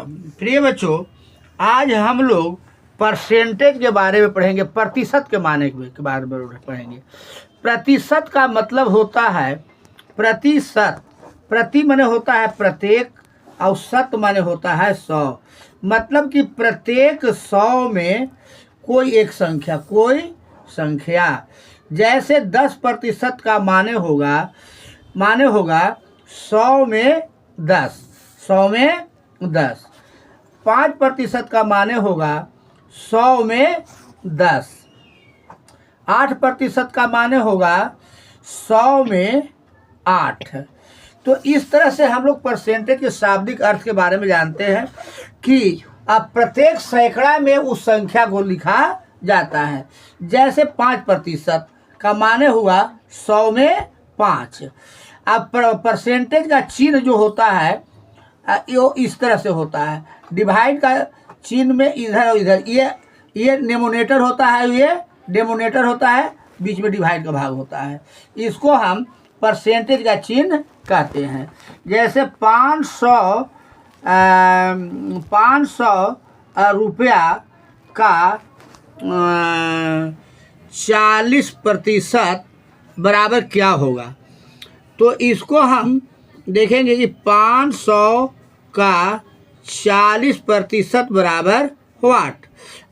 प्रिय बच्चों, आज हम लोग परसेंटेज के बारे में पढ़ेंगे, प्रतिशत के माने के बारे में पढ़ेंगे। प्रतिशत का मतलब होता है प्रतिशत, प्रति माने होता है प्रत्येक और शत माने होता है 100। मतलब कि प्रत्येक 100 में कोई एक संख्या, कोई संख्या। जैसे 10% का माने होगा 100 में 10, 100 में 10। 5% का माने होगा 100 में 10। 8% का माने होगा 100 में 8। तो इस तरह से हम लोग परसेंटेज के शाब्दिक अर्थ के बारे में जानते हैं कि अब प्रत्येक सैकड़ा में उस संख्या को लिखा जाता है। जैसे 5% का माने हुआ 100 में 5। अब परसेंटेज का चिन्ह जो होता है वो इस तरह से होता है। डिवाइड का चिन्ह में इधर और इधर, ये न्यूमरेटर होता है, ये डिनोमिनेटर होता है, बीच में डिवाइड का भाग होता है। इसको हम परसेंटेज का चिन्ह कहते हैं। जैसे 500 रुपया का 40% बराबर क्या होगा। तो इसको हम देखेंगे कि 500 का 40% बराबर व्हाट।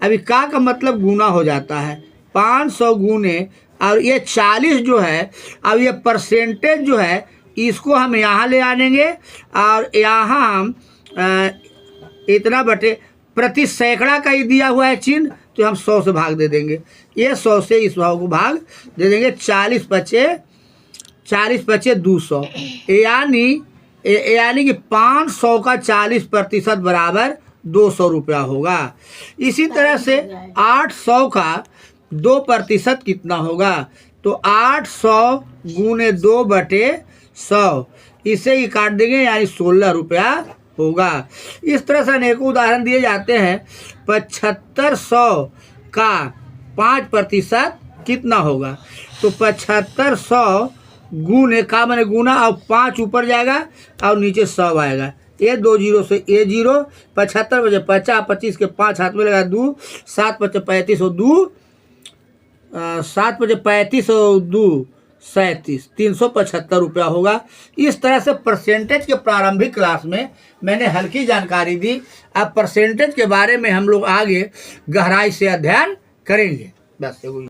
अभी का मतलब गुना हो जाता है, 500 गुने और ये 40 जो है, अब ये परसेंटेज जो है इसको हम यहाँ ले आनेंगे और यहाँ हम इतना बटे प्रति सैकड़ा का ही दिया हुआ है चिन्ह, तो हम 100 से भाग दे देंगे। ये 100 से इस भाग को भाग दे देंगे। 40 पचे 200, यानी कि 500 का 40% बराबर 200 रुपया होगा। इसी तरह से 800 का 2% कितना होगा, तो 800 गुने 2/100, इसे ही काट देंगे, यानी 16 रुपया होगा। इस तरह से अनेकों उदाहरण दिए जाते हैं। 7500 का 5% कितना होगा, तो 7500 गुने का माने गुना और 5 ऊपर जाएगा और नीचे 100 आएगा। ये 2 जीरो से ये जीरो, 75 बजे 50, 25 के 5 हाथ में लगा 2, 7 बजे 35 और 2, 7 बजे 35 और 2 37, 375 रुपया होगा। इस तरह से परसेंटेज के प्रारंभिक क्लास में मैंने हल्की जानकारी दी। अब परसेंटेज के बारे में हम लोग आगे गहराई से अध्ययन करेंगे। बस